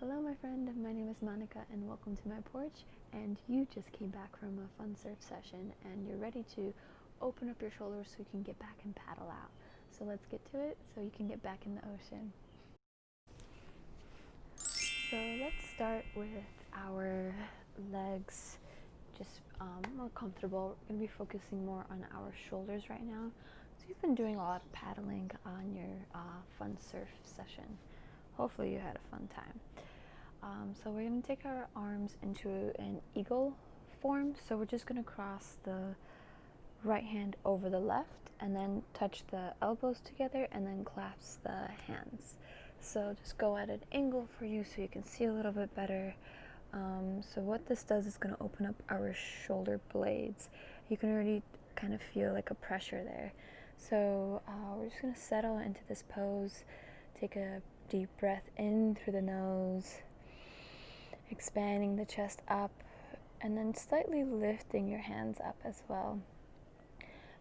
Hello my friend, my name is Monika and welcome to my porch, and you just came back from a fun surf session and you're ready to open up your shoulders so you can get back and paddle out. So let's get to it so you can get back in the ocean. So let's start with our legs, just more comfortable. We're going to be focusing more on our shoulders right now. So you've been doing a lot of paddling on your fun surf session. Hopefully you had a fun time. So we're going to take our arms into an eagle form. So we're just going to cross the right hand over the left and then touch the elbows together and then clasp the hands. So just go at an angle for you so you can see a little bit better. So what this does is going to open up our shoulder blades. You can already kind of feel like a pressure there. So we're just going to settle into this pose. Take a deep breath in through the nose, expanding the chest up, and then slightly lifting your hands up as well.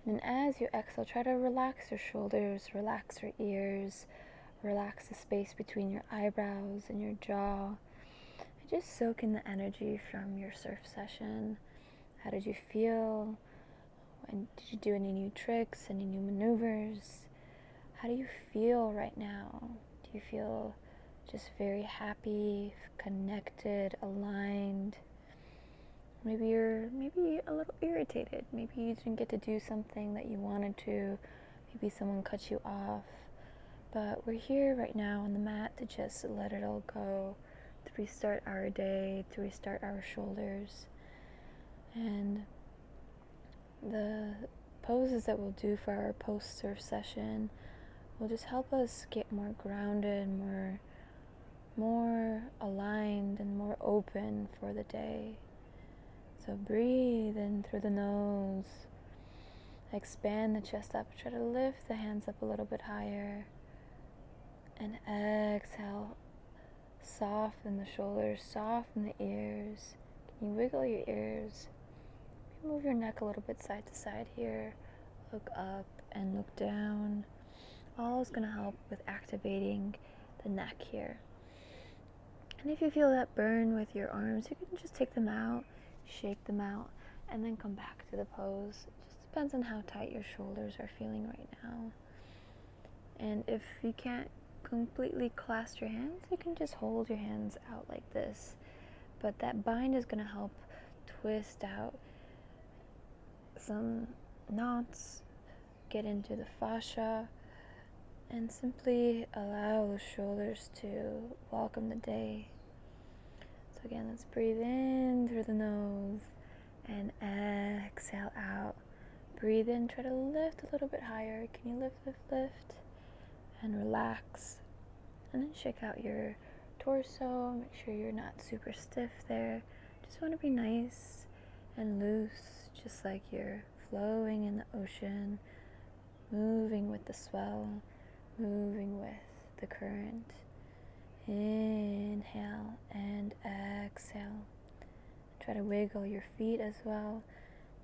And then as you exhale, try to relax your shoulders, relax your ears, relax the space between your eyebrows and your jaw. And just soak in the energy from your surf session. How did you feel? And did you do any new tricks, any new maneuvers? How do you feel right now? Do you feel just very happy, connected, aligned? Maybe you're a little irritated. Maybe you didn't get to do something that you wanted to. Maybe someone cut you off. But we're here right now on the mat to just let it all go, to restart our day, to restart our shoulders. And the poses that we'll do for our post-surf session will just help us get more grounded, more aligned, and more open for the day. So breathe in through the nose, expand the chest up, try to lift the hands up a little bit higher, and exhale, soften the shoulders, soften the ears. Can you wiggle your ears? Move your neck a little bit side to side here, look up and look down. All is going to help with activating the neck here. And if you feel that burn with your arms, you can just take them out, shake them out, and then come back to the pose. It just depends on how tight your shoulders are feeling right now. And if you can't completely clasp your hands, you can just hold your hands out like this. But that bind is going to help twist out some knots, get into the fascia, and simply allow the shoulders to welcome the day. So again, let's breathe in through the nose and exhale out. Breathe in, try to lift a little bit higher. Can you lift, lift, lift? And relax. And then shake out your torso. Make sure you're not super stiff there. Just want to be nice and loose, just like you're flowing in the ocean, moving with the swell, moving with the current. Inhale and exhale. Try to wiggle your feet as well.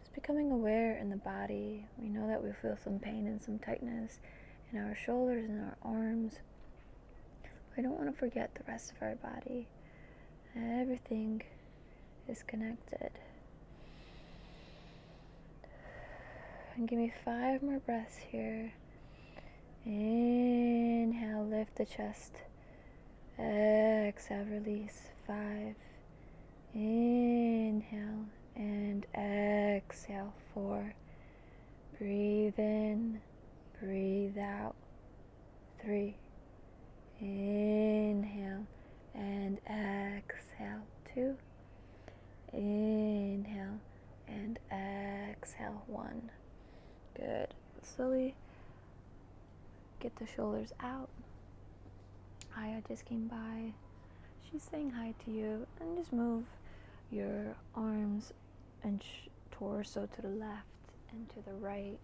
Just becoming aware in the body. We know that we feel some pain and some tightness in our shoulders and our arms. We don't want to forget the rest of our body. Everything is connected. And give me 5 more breaths here. Inhale, lift the chest. Exhale, release. 5. Inhale and exhale. 4. Breathe in, breathe out. 3. Inhale and exhale. 2. Inhale and exhale. 1. Good. Slowly get the shoulders out. Aya just came by. She's saying hi to you. And just move your arms and torso to the left and to the right.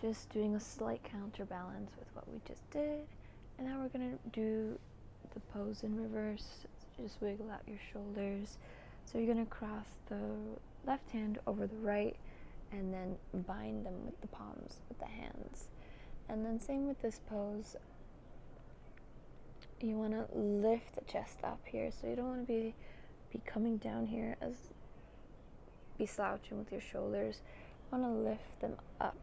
Just doing a slight counterbalance with what we just did. And now we're going to do the pose in reverse. Just wiggle out your shoulders. So you're going to cross the left hand over the right and then bind them with the palms, with the hands. And then same with this pose. you want to lift the chest up here. So you don't want to be coming down here be slouching with your shoulders. You want to lift them up.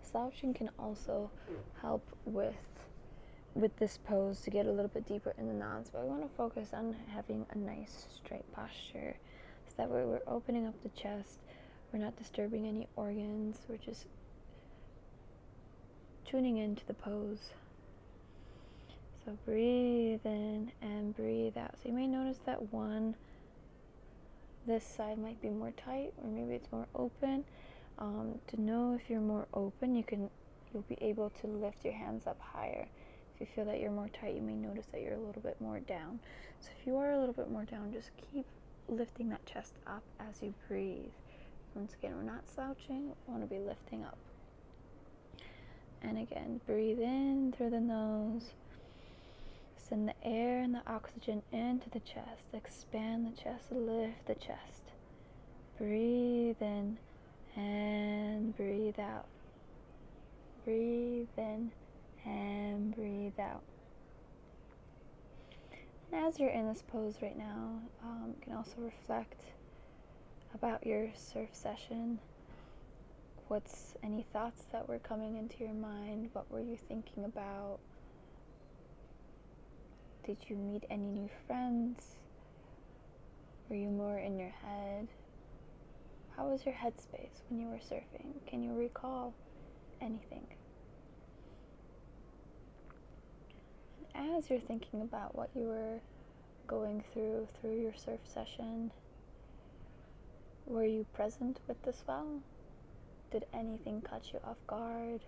Slouching can also help with this pose to get a little bit deeper in the nods, but we want to focus on having a nice straight posture, so that way we're opening up the chest, we're not disturbing any organs, we're just tuning into the pose. So breathe in and breathe out. So you may notice that this side might be more tight, or maybe it's more open. To know if you're more open, you'll be able to lift your hands up higher. If you feel that you're more tight, you may notice that you're a little bit more down. So if you are a little bit more down, just keep lifting that chest up as you breathe. Once again, we're not slouching, we want to be lifting up. And again, breathe in through the nose. Send the air and the oxygen into the chest. Expand the chest, lift the chest. Breathe in and breathe out. Breathe in and breathe out. And as you're in this pose right now, you can also reflect about your surf session. What's any thoughts that were coming into your mind? What were you thinking about? Did you meet any new friends? Were you more in your head? How was your headspace when you were surfing? Can you recall anything? And as you're thinking about what you were going through your surf session, were you present with the swell? Did anything catch you off guard?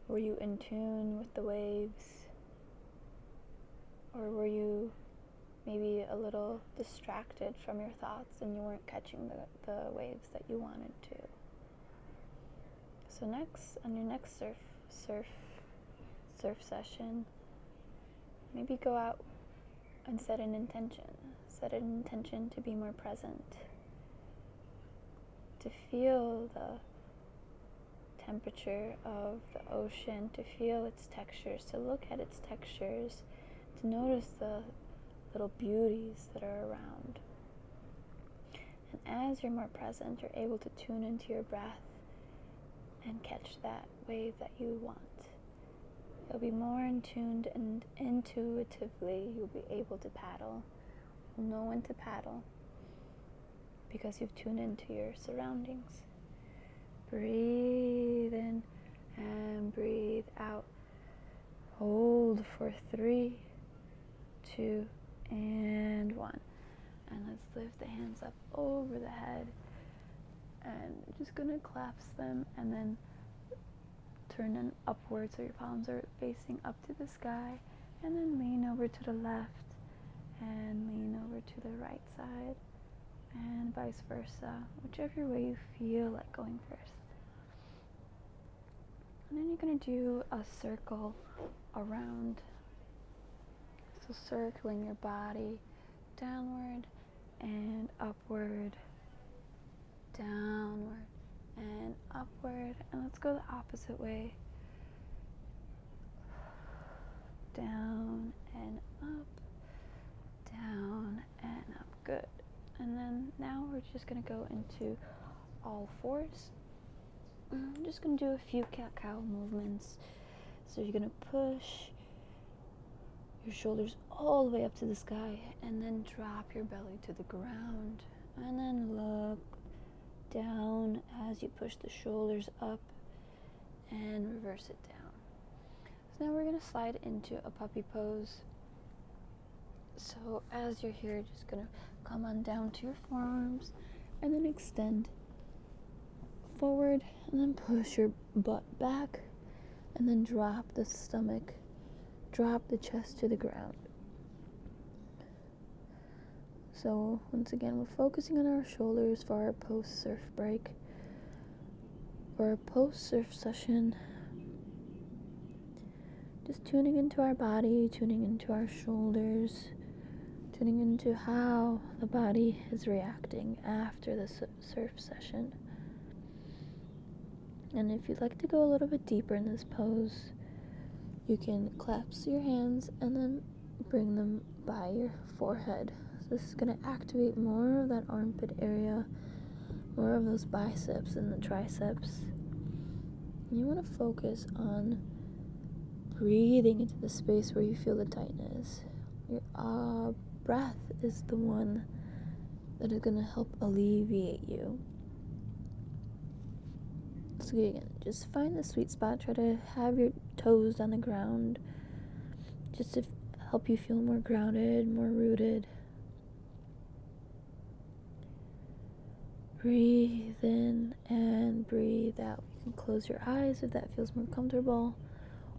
Were you in tune with the waves? Or were you maybe a little distracted from your thoughts and you weren't catching the waves that you wanted to? So next, on your next surf session, maybe go out and set an intention. Set an intention to be more present, to feel the temperature of the ocean, to feel its textures, to look at its textures, to notice the little beauties that are around. And as you're more present, you're able to tune into your breath and catch that wave that you want. You'll be more in tuned, and intuitively you'll be able to paddle. You'll know when to paddle because you've tuned into your surroundings. Breathe in and breathe out. Hold for 3, 2, and 1. And let's lift the hands up over the head. And we're just going to collapse them and then turn them upwards so your palms are facing up to the sky. And then lean over to the left and lean over to the right side. And vice versa, whichever way you feel like going first. And then you're going to do a circle around. So circling your body downward and upward, downward and upward. And let's go the opposite way. Down and up, down and up. Good. And then now we're just going to go into all fours. I'm just going to do a few cat-cow movements. So you're going to push your shoulders all the way up to the sky and then drop your belly to the ground. And then look down as you push the shoulders up and reverse it down. So now we're going to slide into a puppy pose. So as you're here, just going to come on down to your forearms and then extend forward and then push your butt back and then drop the stomach, drop the chest to the ground. So once again, we're focusing on our shoulders for our post-surf break. For our post-surf session, just tuning into our body, tuning into our shoulders, tuning into how the body is reacting after the surf session. And if you'd like to go a little bit deeper in this pose, you can clasp your hands and then bring them by your forehead. So this is going to activate more of that armpit area, more of those biceps and the triceps. And you want to focus on breathing into the space where you feel the tightness. Your breath is the one that is going to help alleviate you. So again, just find the sweet spot. Try to have your toes on the ground, just to help you feel more grounded, more rooted. Breathe in and breathe out. You can close your eyes if that feels more comfortable,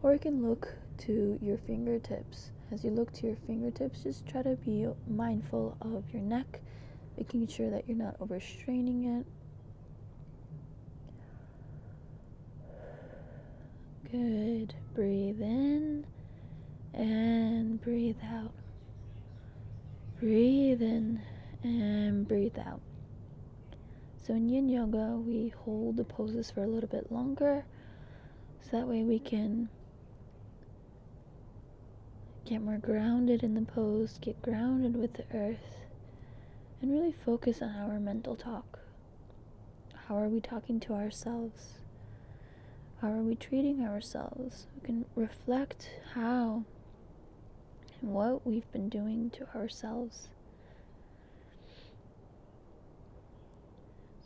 or you can look to your fingertips. As you look to your fingertips, just try to be mindful of your neck, making sure that you're not overstraining it. Good. Breathe in and breathe out. Breathe in and breathe out. So in Yin Yoga, we hold the poses for a little bit longer, so that way we can get more grounded in the pose, get grounded with the earth, and really focus on our mental talk. How are we talking to ourselves? How are we treating ourselves? We can reflect how and what we've been doing to ourselves.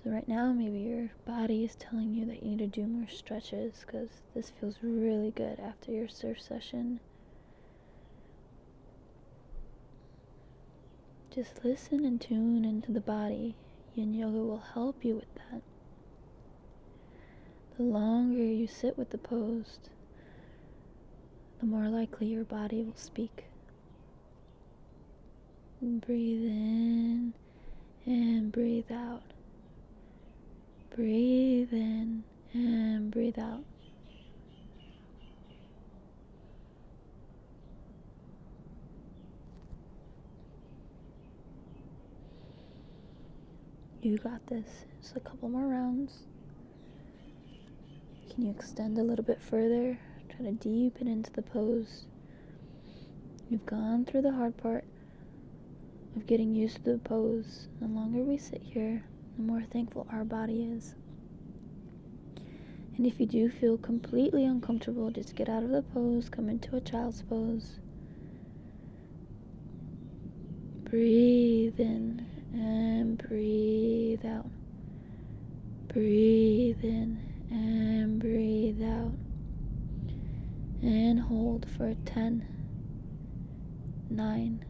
So right now, maybe your body is telling you that you need to do more stretches, because this feels really good after your surf session. Just listen and tune into the body. Yin Yoga will help you with that. The longer you sit with the pose, the more likely your body will speak. And breathe in and breathe out. Breathe in and breathe out. You got this. Just a couple more rounds. Can you extend a little bit further? Try to deepen into the pose. You've gone through the hard part of getting used to the pose. The longer we sit here, the more thankful our body is. And if you do feel completely uncomfortable, just get out of the pose, come into a child's pose. Breathe in and breathe out. Breathe in and breathe out. And hold for 10, 9,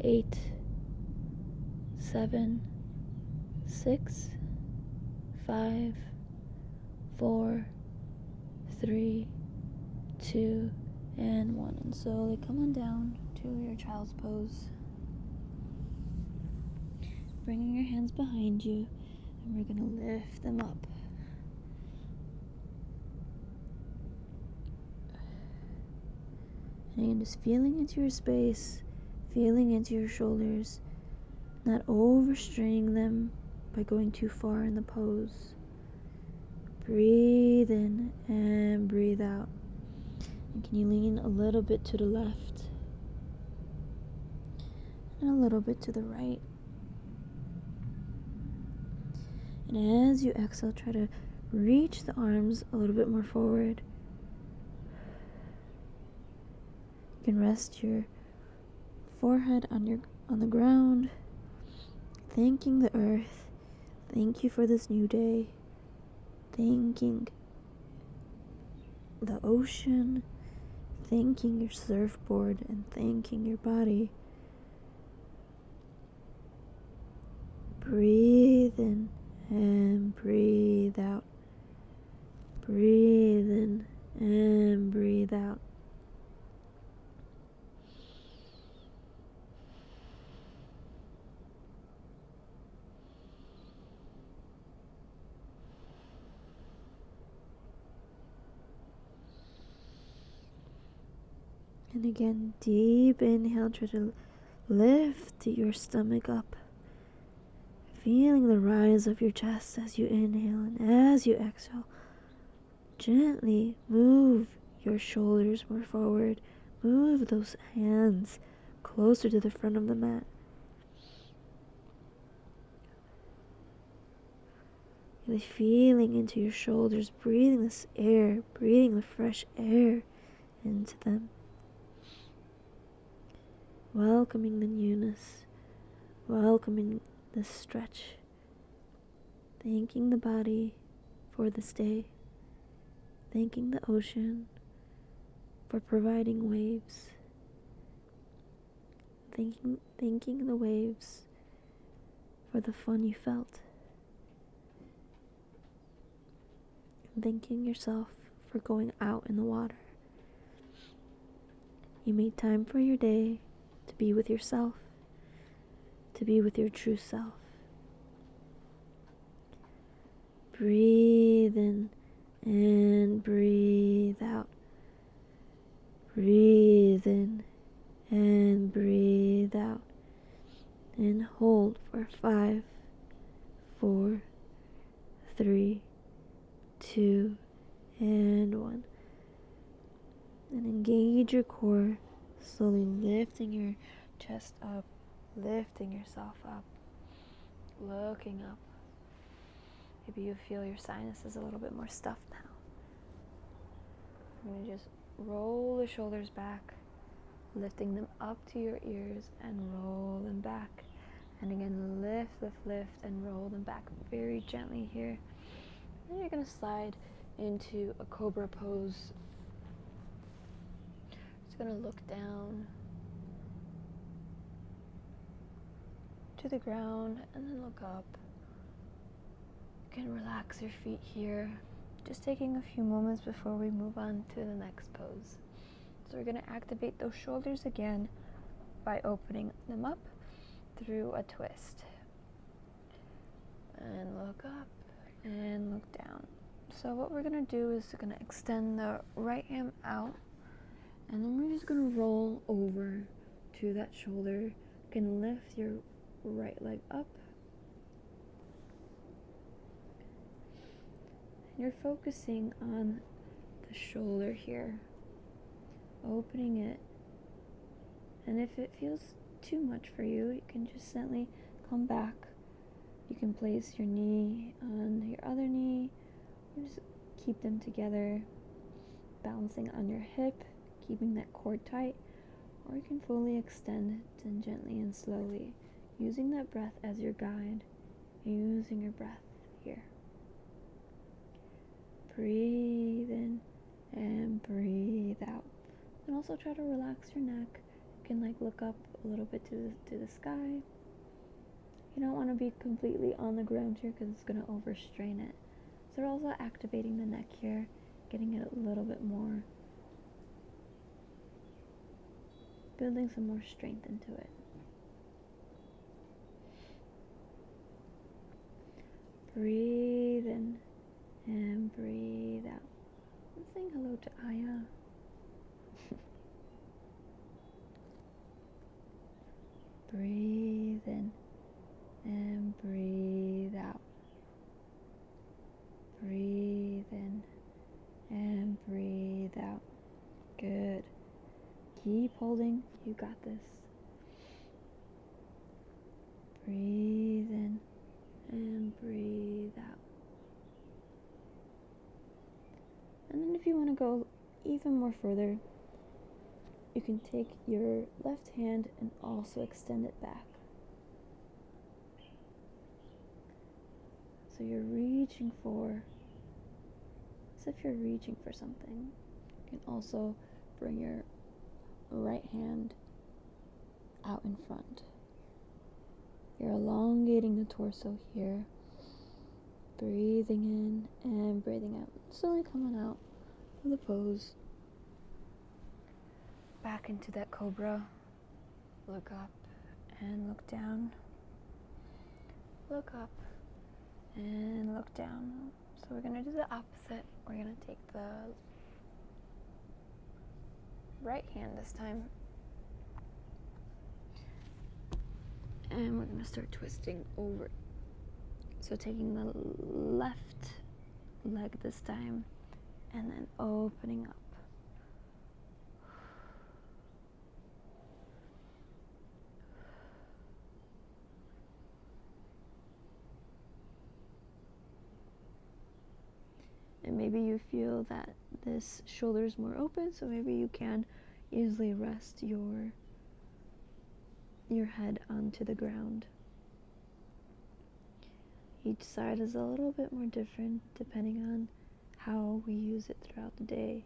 8, 7, 6, 5, 4, 3, 2, and 1. And slowly come on down to your child's pose. Bringing your hands behind you, and we're going to lift them up. And again, just feeling into your space, feeling into your shoulders, not overstraining them by going too far in the pose. Breathe in and breathe out. And can you lean a little bit to the left and a little bit to the right? And as you exhale, try to reach the arms a little bit more forward. You can rest your forehead on the ground, thanking the earth. Thank you for this new day. Thanking the ocean, thanking your surfboard, and thanking your body. Breathe in and breathe out. Breathe in and breathe out. And again, deep inhale, try to lift your stomach up. Feeling the rise of your chest as you inhale, and as you exhale, gently move your shoulders more forward. Move those hands closer to the front of the mat. Really feeling into your shoulders, breathing this air, breathing the fresh air into them. Welcoming the newness, welcoming the stretch. Thanking the body for this day. Thanking the ocean for providing waves. Thanking the waves for the fun you felt. And thanking yourself for going out in the water. You made time for your day to be with yourself, to be with your true self. Breathe in and breathe out. Breathe in and breathe out. And hold for 5, 4, 3, 2, and 1. And engage your core, slowly lifting your chest up, lifting yourself up, looking up. Maybe you feel your sinuses a little bit more stuffed now. I'm going to just roll the shoulders back, lifting them up to your ears and roll them back. And again, lift, lift, lift, and roll them back very gently here. Then you're going to slide into a cobra pose. Just going to look down to the ground and then look up. You can relax your feet here. Just taking a few moments before we move on to the next pose. So we're going to activate those shoulders again by opening them up through a twist. And look up and look down. So what we're going to do is we're going to extend the right arm out, and then we're just going to roll over to that shoulder. You can lift your right leg up. You're focusing on the shoulder here, opening it, and if it feels too much for you, you can just gently come back. You can place your knee on your other knee, or just keep them together, balancing on your hip, keeping that core tight, or you can fully extend it and gently and slowly, using that breath as your guide, using your breath here. Breathe in and breathe out. And also try to relax your neck. You can look up a little bit to the sky. You don't want to be completely on the ground here because it's going to overstrain it. So we're also activating the neck here, getting it a little bit more, building some more strength into it. Breathe in and breathe out. I'm saying hello to Aya. Breathe in and breathe out. Breathe in and breathe out. Good. Keep holding. You got this. Breathe in and breathe out. And then if you want to go even more further, you can take your left hand and also extend it back. So you're reaching for, as if you're reaching for something. You can also bring your right hand out in front. You're elongating the torso here. Breathing in and breathing out. Slowly coming out of the pose. Back into that cobra. Look up and look down. Look up and look down. So we're going to do the opposite. We're going to take the right hand this time. And we're going to start twisting over. So taking the left leg this time and then opening up. maybe you feel that this shoulder is more open, so maybe you can easily rest your head onto the ground. Each side is a little bit more different depending on how we use it throughout the day.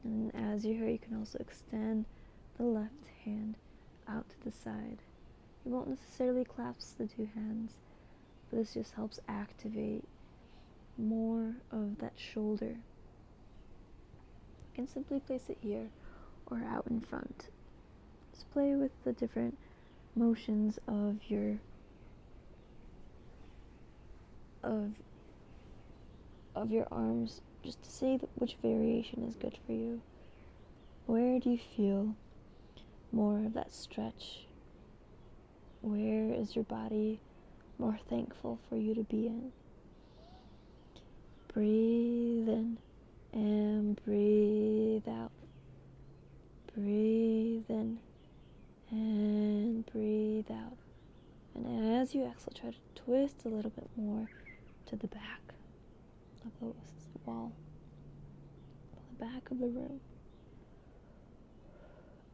And as you're here, you can also extend the left hand out to the side. You won't necessarily clasp the two hands, but this just helps activate more of that shoulder. You can simply place it here or out in front. Just play with the different motions of your arms, just to see which variation is good for you. Where do you feel more of that stretch? Where is your body more thankful for you to be in? Breathe in and breathe out. Breathe in and breathe out. And as you exhale, try to twist a little bit more to the back of the wall, the back of the room.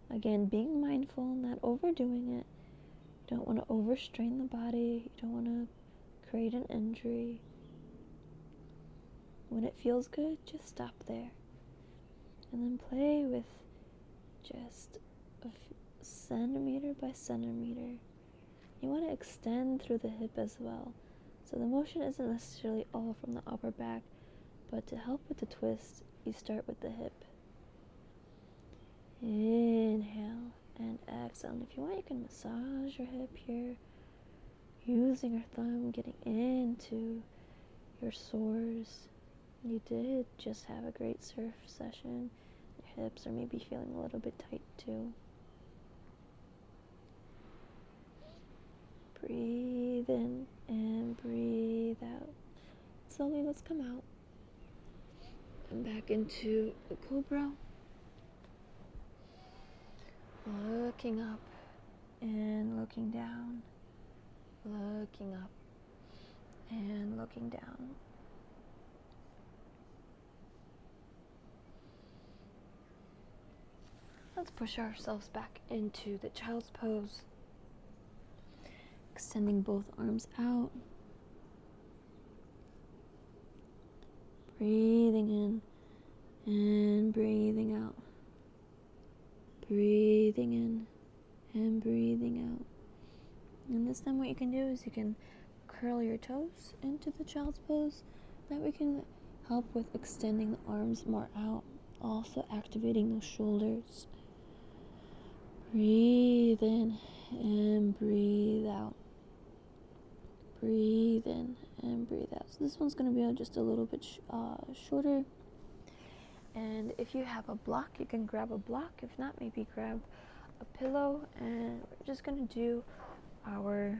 Again, being mindful, not overdoing it. You don't want to overstrain the body. You don't want to create an injury. When it feels good, just stop there. And then play with just centimeter by centimeter. You want to extend through the hip as well. So the motion isn't necessarily all from the upper back, but to help with the twist, you start with the hip. Inhale and exhale. And if you want, you can massage your hip here, using your thumb, getting into your sores. You did just have a great surf session. Your hips are maybe feeling a little bit tight too. Breathe in and breathe out. Slowly, let's come out and back into the cobra. Looking up and looking down. Looking up and looking down. Let's push ourselves back into the child's pose. Extending both arms out. Breathing in and breathing out. Breathing in and breathing out. And this time what you can do is you can curl your toes into the child's pose. That we can help with extending the arms more out, also activating the shoulders. Breathe in and breathe out. Breathe in and breathe out. So this one's going to be just a little bit shorter. And if you have a block, you can grab a block. If not, maybe grab a pillow. And we're just going to do our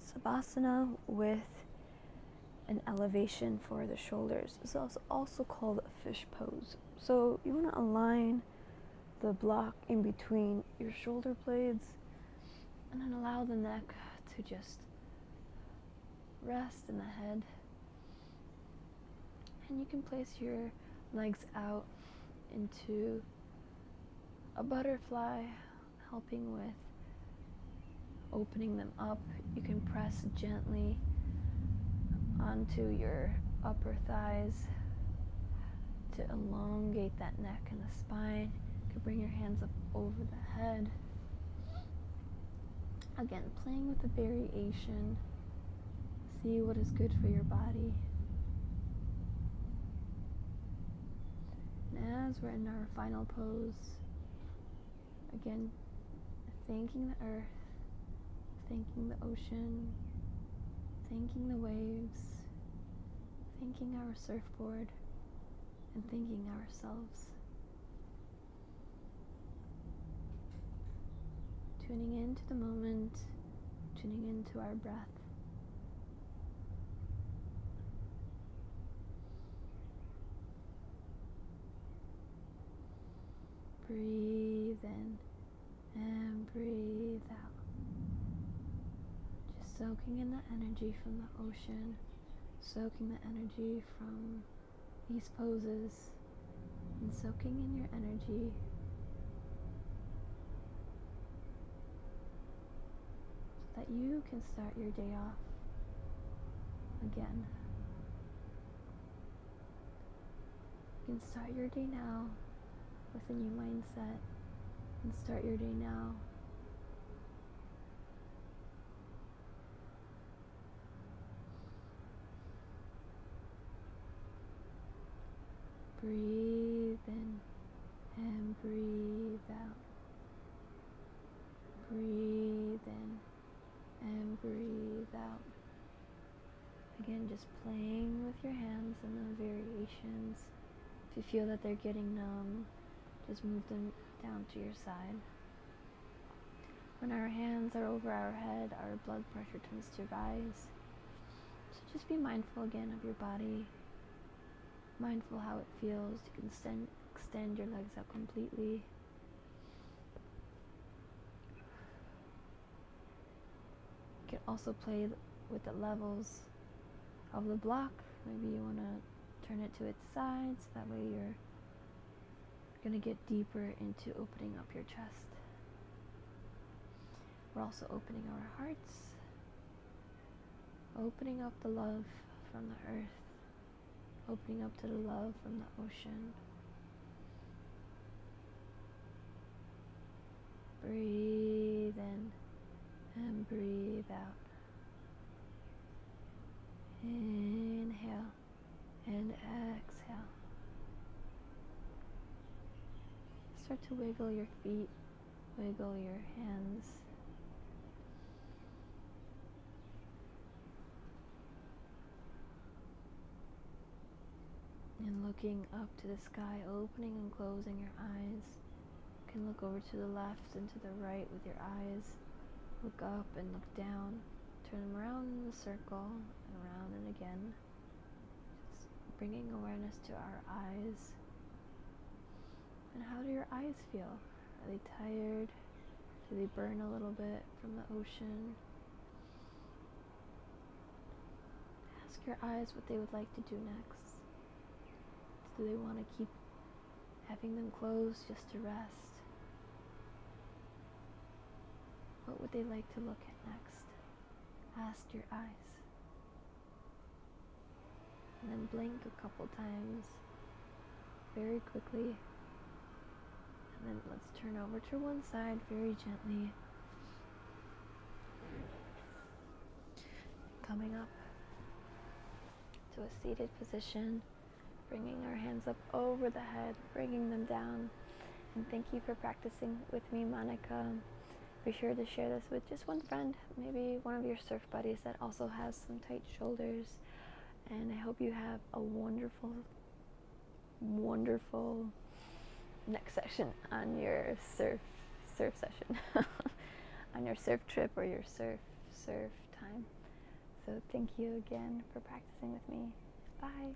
Savasana with an elevation for the shoulders. It's also called a fish pose. So you want to align the block in between your shoulder blades and then allow the neck to just rest in the head. And you can place your legs out into a butterfly, helping with opening them up. You can press gently onto your upper thighs to elongate that neck and the spine. You can bring your hands up over the head. Again, playing with the variation. See what is good for your body. And as we're in our final pose, again, thanking the earth, thanking the ocean, thanking the waves, thanking our surfboard, and thanking ourselves. Tuning into the moment, tuning into our breath. Breathe in and breathe out. Just soaking in the energy from the ocean, soaking the energy from these poses, and soaking in your energy so that you can start your day off again. You can start your day now with a new mindset, and start your day now breathe in and breathe out. Breathe in and breathe out. Again, just playing with your hands and the variations. If you feel that they're getting numb, just move them down to your side. When our hands are over our head, our blood pressure tends to rise. So just be mindful again of your body. Mindful how it feels. You can extend your legs out completely. You can also play with the levels of the block. Maybe you want to turn it to its sides. That way you're going to get deeper into opening up your chest. We're also opening our hearts. Opening up the love from the earth. Opening up to the love from the ocean. Breathe in and breathe out. Inhale and exhale. Start to wiggle your feet, wiggle your hands. And looking up to the sky, opening and closing your eyes. You can look over to the left and to the right with your eyes. Look up and look down. Turn them around in a circle and around and again. Just bringing awareness to our eyes. And how do your eyes feel? Are they tired? Do they burn a little bit from the ocean? Ask your eyes what they would like to do next. Do they want to keep having them closed just to rest? What would they like to look at next? Ask your eyes. And then blink a couple times, very quickly. And then let's turn over to one side very gently. Coming up to a seated position. Bringing our hands up over the head, bringing them down. And thank you for practicing with me, Monika. Be sure to share this with just one friend, maybe one of your surf buddies that also has some tight shoulders. And I hope you have a wonderful, wonderful next session on your surf session, on your surf trip or your surf time. So thank you again for practicing with me. Bye.